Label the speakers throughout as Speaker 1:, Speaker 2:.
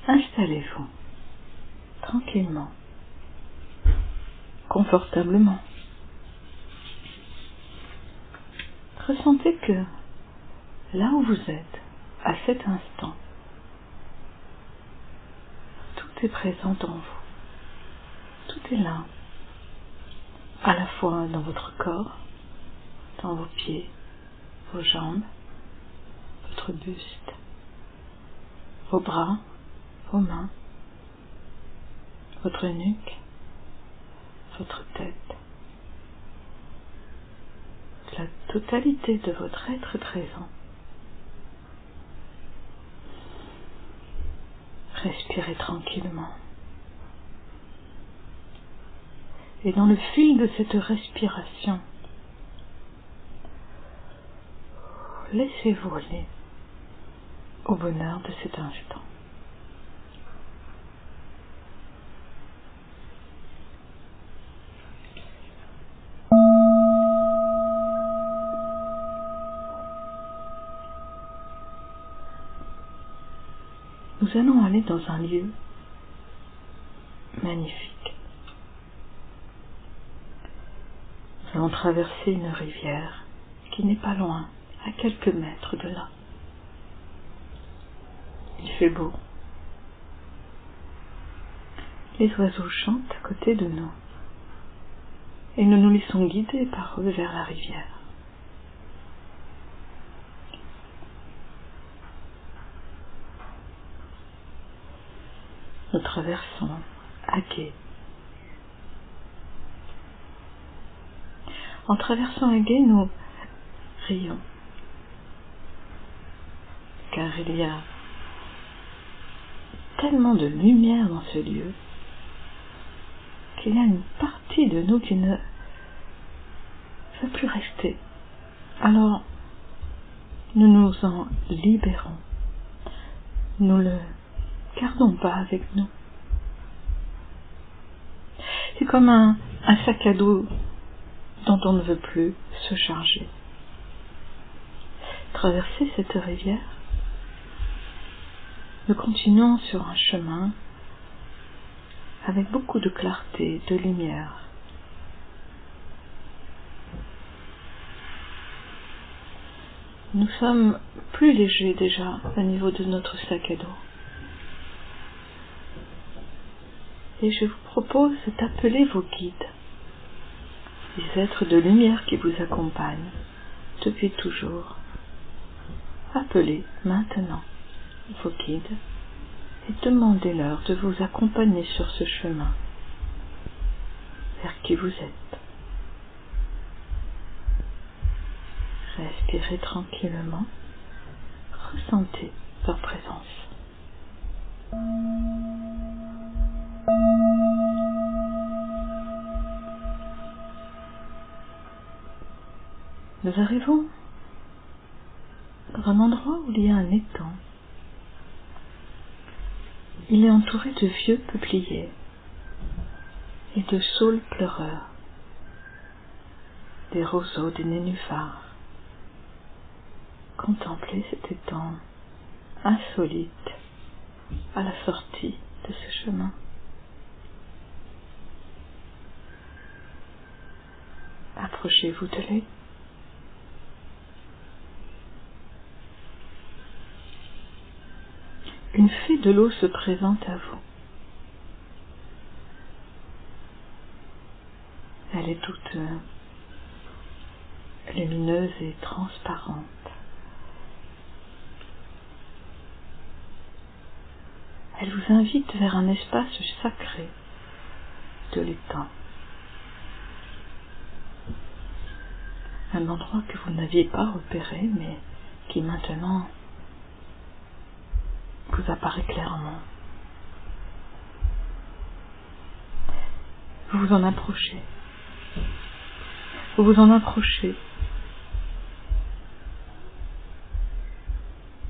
Speaker 1: Installez-vous tranquillement, confortablement. Ressentez que là où vous êtes, à cet instant, tout est présent en vous. Tout est là, à la fois dans votre corps, dans vos pieds, vos jambes, votre buste, vos bras, vos mains, votre nuque, votre tête. La totalité de votre être présent. Respirez tranquillement. Et dans le fil de cette respiration, laissez-vous aller au bonheur de cet instant. Nous allons aller dans un lieu magnifique. Nous allons traverser une rivière qui n'est pas loin, à quelques mètres de là. Il fait beau. Les oiseaux chantent à côté de nous et nous nous laissons guider par eux vers la rivière. Nous traversons à gué. En traversant à gué, nous rions, car il y a tellement de lumière dans ce lieu qu'il y a une partie de nous qui ne veut plus rester. Alors, nous nous en libérons. Nous le gardons pas avec nous. C'est comme un sac à dos dont on ne veut plus se charger. Traverser cette rivière, nous continuons sur un chemin avec beaucoup de clarté, de lumière. Nous sommes plus légers déjà au niveau de notre sac à dos. Et je vous propose d'appeler vos guides, les êtres de lumière qui vous accompagnent depuis toujours. Appelez maintenant vos guides et demandez-leur de vous accompagner sur ce chemin vers qui vous êtes. Respirez tranquillement, ressentez leur présence. Nous arrivons dans un endroit où il y a un étang. Il est entouré de vieux peupliers et de saules pleureurs, des roseaux, des nénuphars. Contemplez cet étang insolite à la sortie de ce chemin. Approchez-vous de lui. Une fée de l'eau se présente à vous. Elle est toute lumineuse et transparente. Elle vous invite vers un espace sacré de l'étang. Un endroit que vous n'aviez pas repéré, mais qui maintenant vous apparaît clairement. Vous vous en approchez. Vous vous en approchez.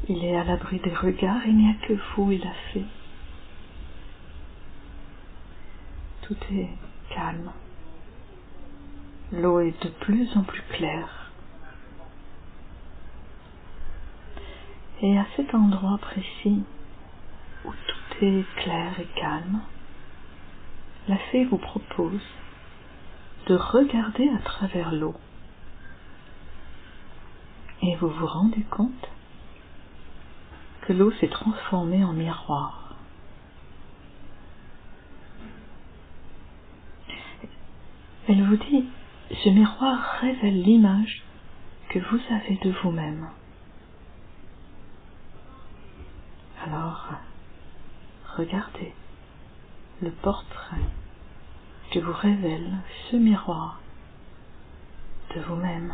Speaker 1: Il est à l'abri des regards, il n'y a que vous et la fée. Tout est calme. L'eau est de plus en plus claire. Et à cet endroit précis où tout assez clair et calme, la fée vous propose de regarder à travers l'eau. Et vous vous rendez compte que l'eau s'est transformée en miroir. Elle vous dit, ce miroir révèle l'image que vous avez de vous-même. Alors, regardez le portrait que vous révèle ce miroir de vous-même.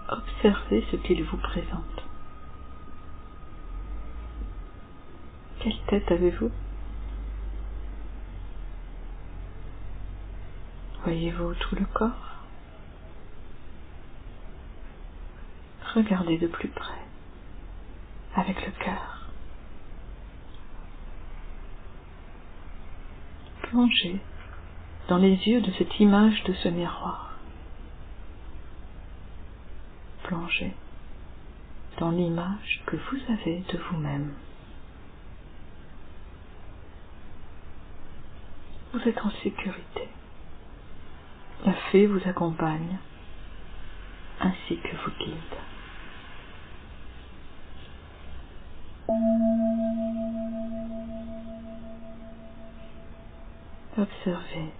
Speaker 1: Observez ce qu'il vous présente. Quelle tête avez-vous? Voyez-vous tout le corps? Regardez de plus près, avec le cœur. Plongez dans les yeux de cette image de ce miroir. Plongez dans l'image que vous avez de vous-même. Vous êtes en sécurité. La fée vous accompagne, ainsi que vos guides. Observez,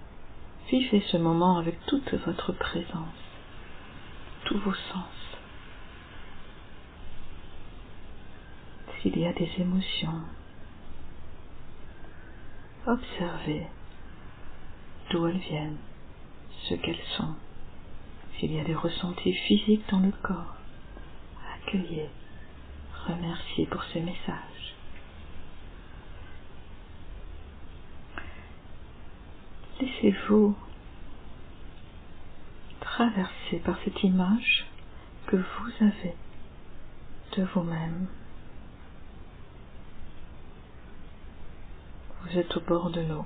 Speaker 1: vivez ce moment avec toute votre présence, tous vos sens. S'il y a des émotions, observez d'où elles viennent, ce qu'elles sont. S'il y a des ressentis physiques dans le corps, accueillez, remerciez pour ces messages. Laissez-vous traverser par cette image que vous avez de vous-même. Vous êtes au bord de l'eau.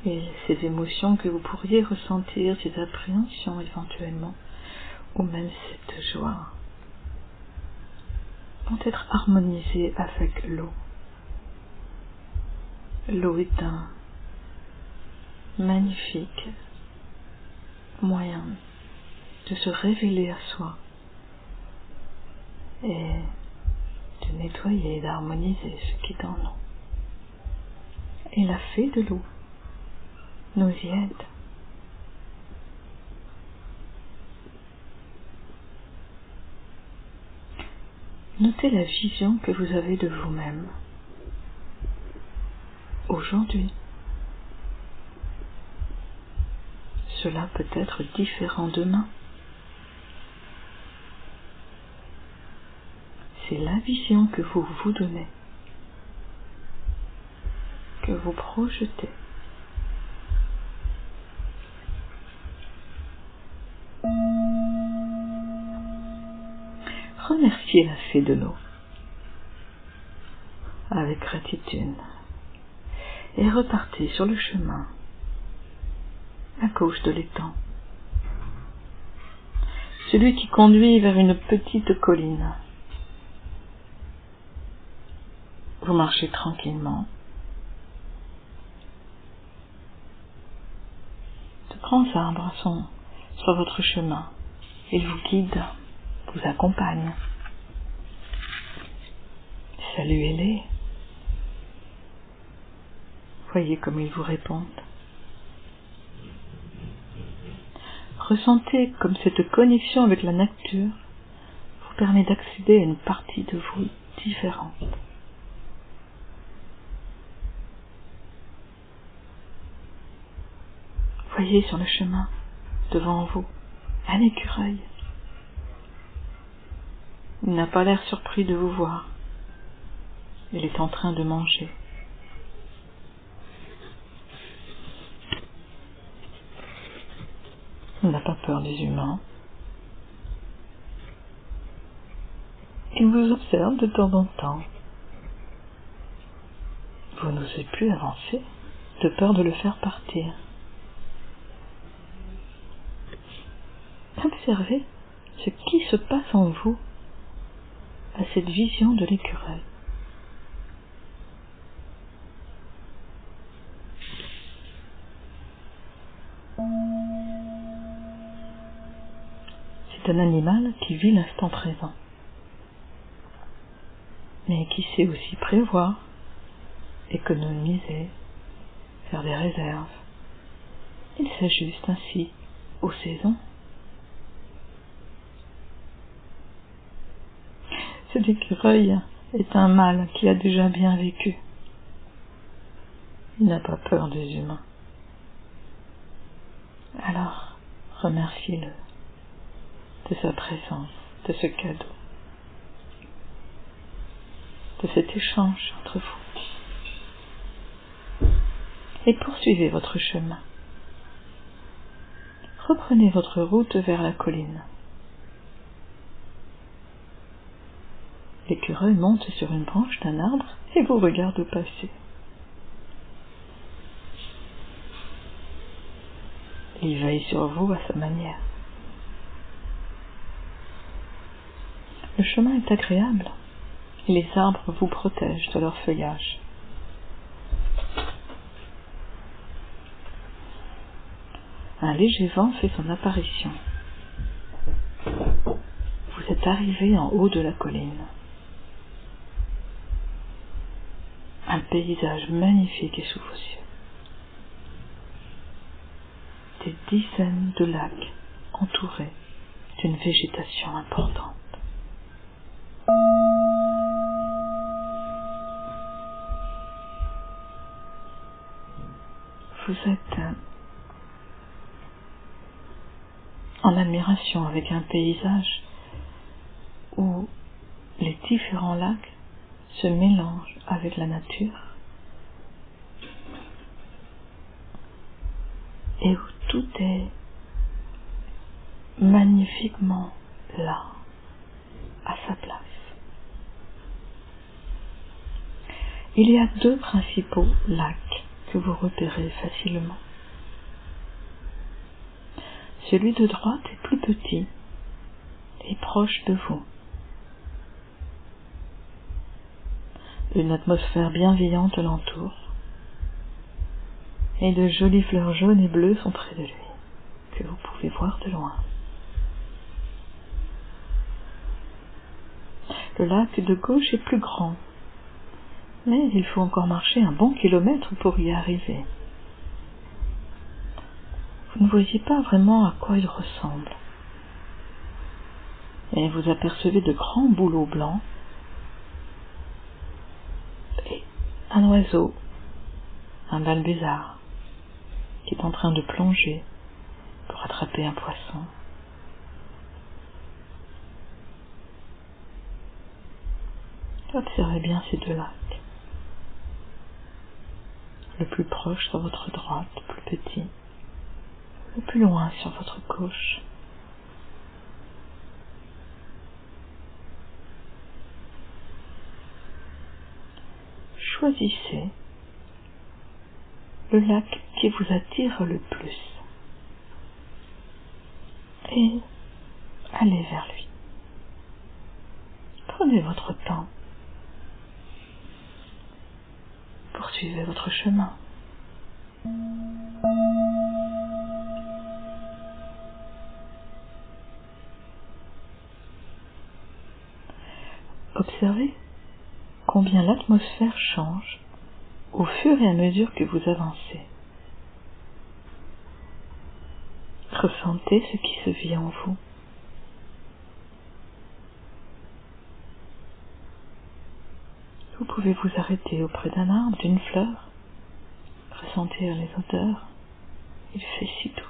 Speaker 1: Et ces émotions que vous pourriez ressentir, ces appréhensions éventuellement, ou même cette joie, vont être harmonisées avec l'eau. L'eau est un magnifique moyen de se révéler à soi et de nettoyer et d'harmoniser ce qui est en nous. Et la fée de l'eau nous y aide. Notez la vision que vous avez de vous-même aujourd'hui. Cela peut être différent demain. C'est la vision que vous vous donnez, que vous projetez. Remerciez la fée de l'eau avec gratitude et repartez sur le chemin à gauche de l'étang, celui qui conduit vers une petite colline. Vous marchez tranquillement. De grands arbres sont sur votre chemin. Ils vous guident, vous accompagnent. Saluez-les. Voyez comme ils vous répondent. Ressentez comme cette connexion avec la nature vous permet d'accéder à une partie de vous différente. Voyez sur le chemin, devant vous, un écureuil. Il n'a pas l'air surpris de vous voir. Il est en train de manger. Il n'a pas peur des humains. Il vous observe de temps en temps. Vous n'osez plus avancer, de peur de le faire partir. observez ce qui se passe en vous à cette vision de l'écureuil. C'est un animal qui vit l'instant présent, mais qui sait aussi prévoir, économiser, faire des réserves. Il s'ajuste ainsi aux saisons. Cet écureuil est un mâle qui a déjà bien vécu. Il n'a pas peur des humains. Alors, remerciez-le de sa présence, de ce cadeau, de cet échange entre vous. Et poursuivez votre chemin. Reprenez votre route vers la colline. L'écureuil monte sur une branche d'un arbre et vous regarde passer. Il veille sur vous à sa manière. Le chemin est agréable et les arbres vous protègent de leur feuillage. Un léger vent fait son apparition. Vous êtes arrivé en haut de la colline. Un paysage magnifique est sous vos yeux. Des dizaines de lacs entourés d'une végétation importante. Vous êtes en admiration avec un paysage où les différents lacs se mélangent avec la nature et où tout est magnifiquement là, à sa place. Il y a deux principaux lacs que vous repérez facilement. Celui de droite est plus petit et proche de vous. Une atmosphère bienveillante l'entoure et de jolies fleurs jaunes et bleues sont près de lui, que vous pouvez voir de loin. Le lac de gauche est plus grand, mais il faut encore marcher un bon kilomètre pour y arriver. Vous ne voyez pas vraiment à quoi il ressemble, et vous apercevez de grands bouleaux blancs et un oiseau, un balbuzard, qui est en train de plonger pour attraper un poisson. Observez bien ces deux lacs. Le plus proche sur votre droite, plus petit. Le plus loin sur votre gauche. Choisissez le lac qui vous attire le plus et allez vers lui. Prenez votre temps. Poursuivez votre chemin. Observez combien l'atmosphère change au fur et à mesure que vous avancez. Ressentez ce qui se vit en vous. Vous pouvez vous arrêter auprès d'un arbre, d'une fleur, ressentir les odeurs. Il fait si doux.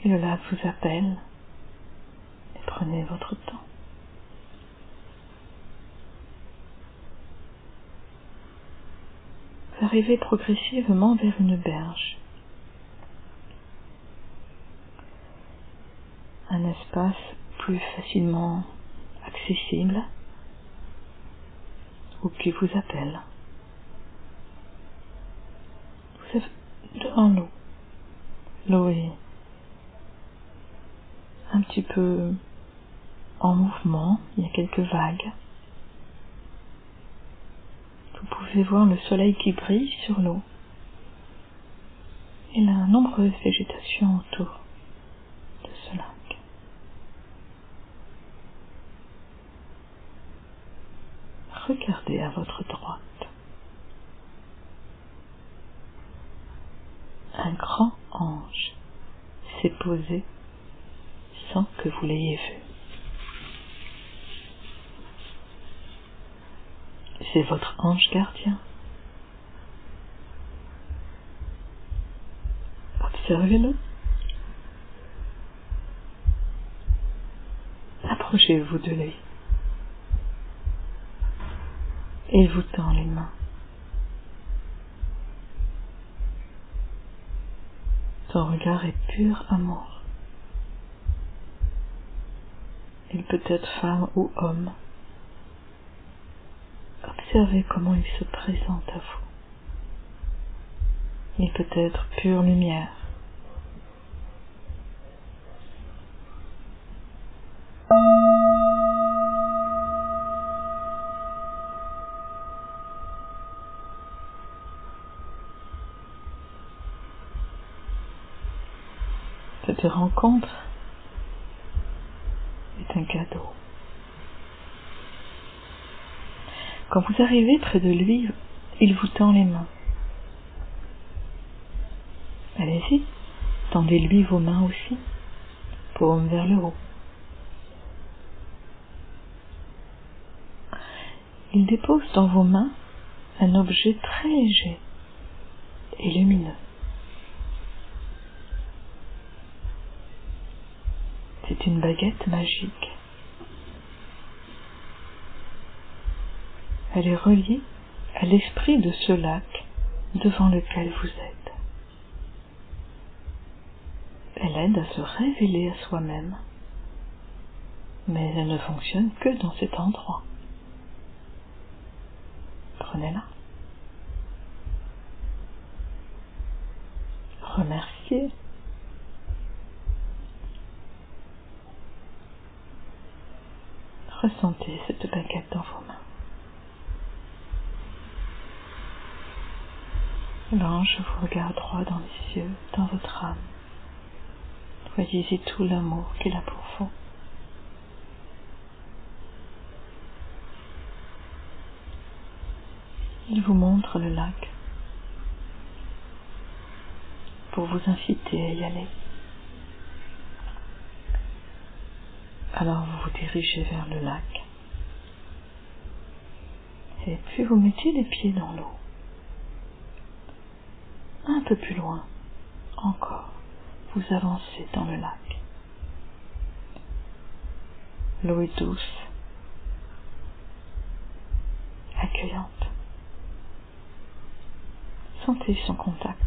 Speaker 1: Et le lac vous appelle. Et prenez votre temps. Vous arrivez progressivement vers une berge. Un espace plus facilement accessible ou qui vous appelle. Vous êtes devant l'eau. L'eau est petit peu en mouvement, il y a quelques vagues. Vous pouvez voir le soleil qui brille sur l'eau et la nombreuse végétation autour de ce lac. Regardez à votre droite. Un grand ange s'est posé sans que vous l'ayez vu. C'est votre ange gardien. Observez-le. Approchez-vous de lui. Et il vous tend les mains. Son regard est pur amour. Il peut être femme ou homme. Observez comment il se présente à vous. Il peut être pure lumière. Cette rencontre est un cadeau. Quand vous arrivez près de lui, il vous tend les mains. Allez-y, tendez-lui vos mains aussi, paume vers le haut. Il dépose dans vos mains un objet très léger et lumineux. C'est une baguette magique. Elle est reliée à l'esprit de ce lac devant lequel vous êtes. Elle aide à se révéler à soi-même, mais elle ne fonctionne que dans cet endroit. Prenez-la. Remerciez. Ressentez cette baguette dans vos mains. L'ange vous regarde droit dans les yeux, dans votre âme. Voyez-y tout l'amour qu'il a pour vous. Il vous montre le lac pour vous inciter à y aller. Alors vous vous dirigez vers le lac et puis vous mettez les pieds dans l'eau. Un peu plus loin, encore, vous avancez dans le lac. L'eau est douce, accueillante. Sentez son contact.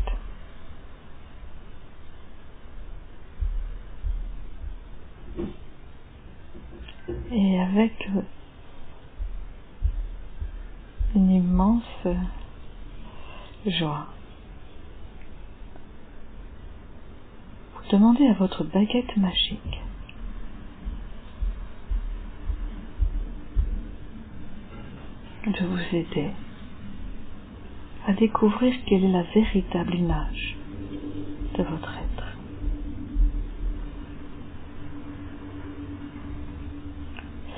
Speaker 1: Et avec une immense joie, vous demandez à votre baguette magique de vous aider à découvrir quelle est la véritable image de votre être.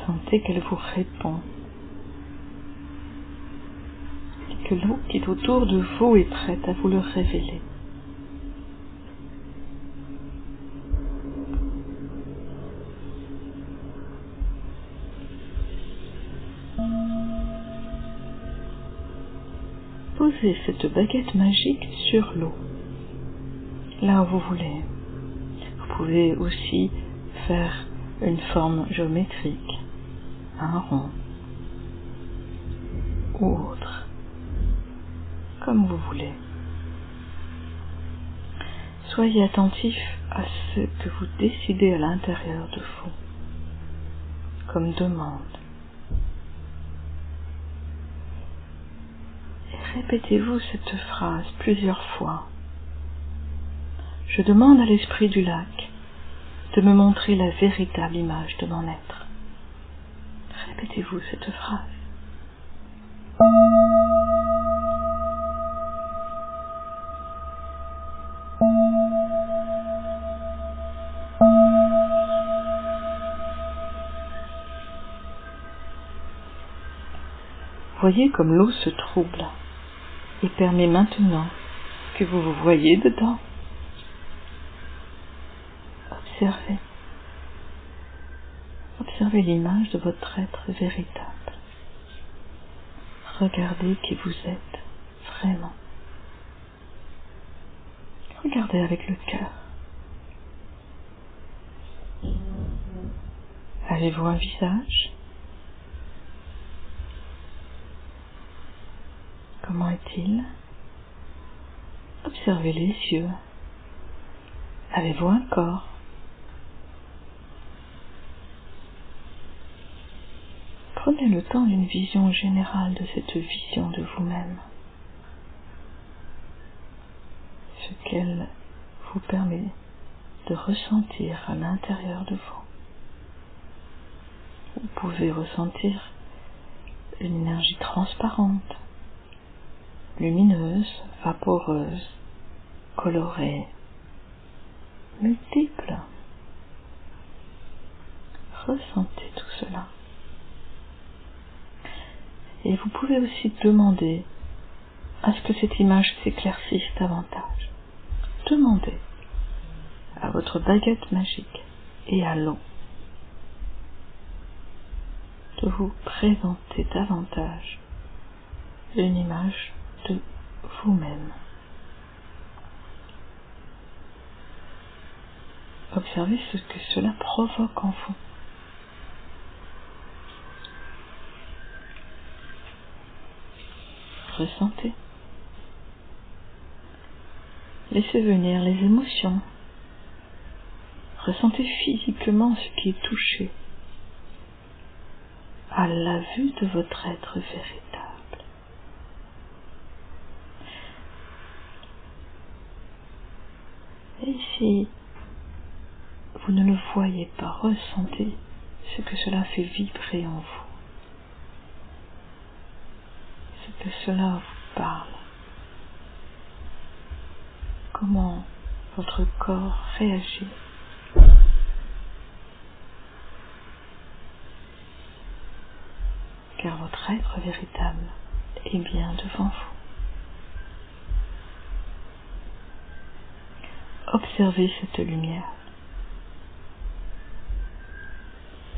Speaker 1: Sentez qu'elle vous répond et que l'eau qui est autour de vous est prête à vous le révéler. Posez cette baguette magique sur l'eau, là où vous voulez. Vous pouvez aussi faire une forme géométrique, un rond ou autre, comme vous voulez. Soyez attentif à ce que vous décidez à l'intérieur de vous, comme demande. Et répétez-vous cette phrase plusieurs fois. Je demande à l'esprit du lac de me montrer la véritable image de mon être. Répétez-vous cette phrase. Voyez comme l'eau se trouble et permet maintenant que vous vous voyez dedans. Observez. Observez l'image de votre être véritable. Regardez qui vous êtes vraiment. Regardez avec le cœur. Avez-vous un visage? Comment est-il? Observez les yeux. Avez-vous un corps? Prenez le temps d'une vision générale de cette vision de vous-même, ce qu'elle vous permet de ressentir à l'intérieur de vous. Vous pouvez ressentir une énergie transparente, lumineuse, vaporeuse, colorée, multiple. Ressentez tout cela. Et vous pouvez aussi demander à ce que cette image s'éclaircisse davantage. Demandez à votre baguette magique et à l'eau de vous présenter davantage une image de vous-même. Observez ce que cela provoque en vous. Ressentez. Laissez venir les émotions. Ressentez physiquement ce qui est touché à la vue de votre être véritable. Et si vous ne le voyez pas, ressentez ce que cela fait vibrer en vous, ce que cela vous parle, comment votre corps réagit. Car votre être véritable est bien devant vous. Observez cette lumière,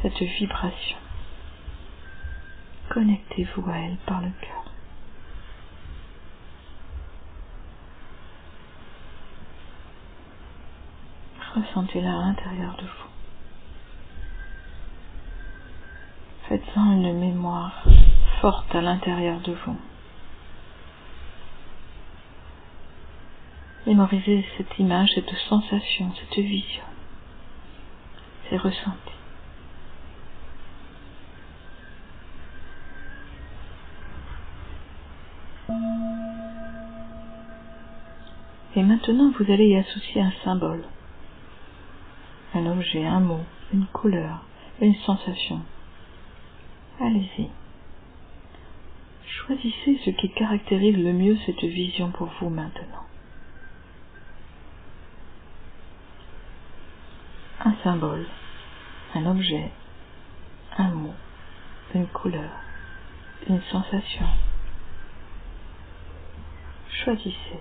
Speaker 1: cette vibration. Connectez-vous à elle par le cœur. Ressentez-la à l'intérieur de vous. Faites-en une mémoire forte à l'intérieur de vous. Mémorisez cette image, cette sensation, cette vision, ces ressentis. Et maintenant, vous allez y associer un symbole, un objet, un mot, une couleur, une sensation. Allez-y. Choisissez ce qui caractérise le mieux cette vision pour vous maintenant. Un symbole, un objet, un mot, une couleur, une sensation. Choisissez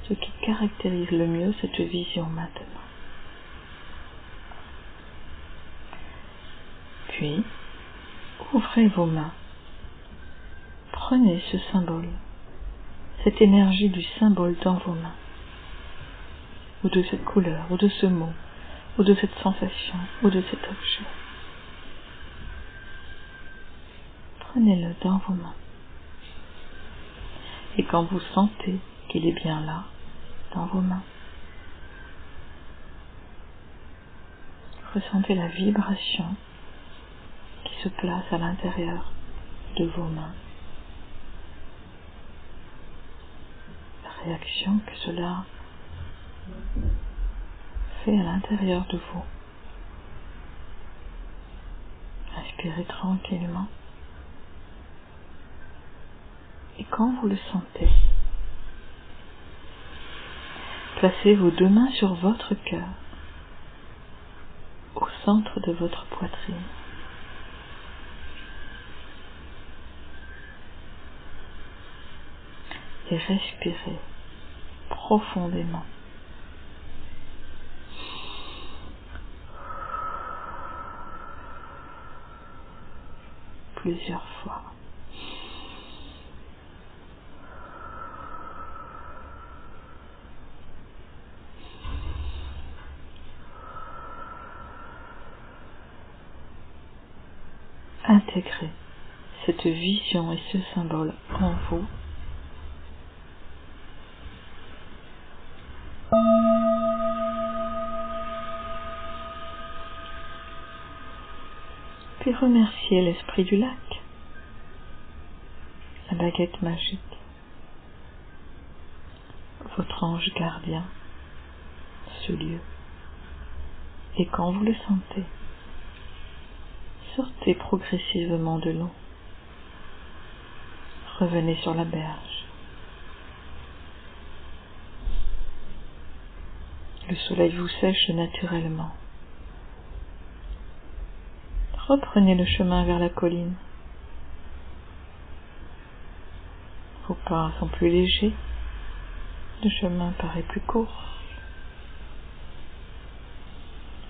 Speaker 1: ce qui caractérise le mieux cette vision maintenant. Puis, ouvrez vos mains. Prenez ce symbole, cette énergie du symbole dans vos mains, ou de cette couleur, ou de ce mot, ou de cette sensation, ou de cet objet. Prenez-le dans vos mains. Et quand vous sentez qu'il est bien là, dans vos mains, ressentez la vibration qui se place à l'intérieur de vos mains. La réaction que cela fait à l'intérieur de vous. Respirez tranquillement. Et quand vous le sentez, placez vos 2 mains sur votre cœur, au centre de votre poitrine. Et respirez profondément. Plusieurs fois. Intégrez cette vision et ce symbole en vous. Puis remerciez l'esprit du lac, la baguette magique, votre ange gardien, ce lieu. Et quand vous le sentez, sortez progressivement de l'eau. Revenez sur la berge. Le soleil vous sèche naturellement. Reprenez le chemin vers la colline. Vos pas sont plus légers. Le chemin paraît plus court.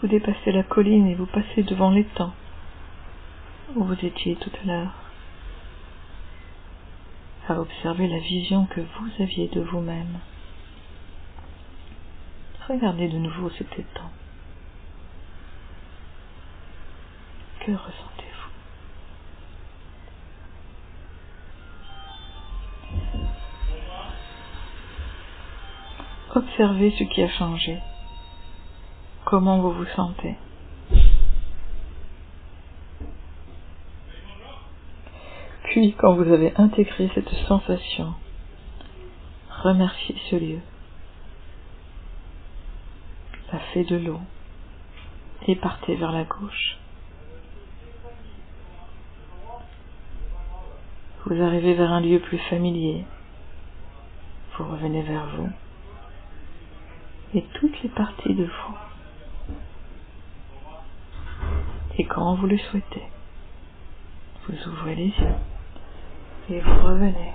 Speaker 1: Vous dépassez la colline et vous passez devant l'étang où vous étiez tout à l'heure, à observer la vision que vous aviez de vous-même. Regardez de nouveau cet étang. Que ressentez-vous? Observez ce qui a changé. Comment vous vous sentez? Puis, quand vous avez intégré cette sensation, remerciez ce lieu, la fée de l'eau, et partez vers la gauche. Vous arrivez vers un lieu plus familier. Vous revenez vers vous et toutes les parties de vous. Et quand vous le souhaitez, vous ouvrez les yeux et vous revenez.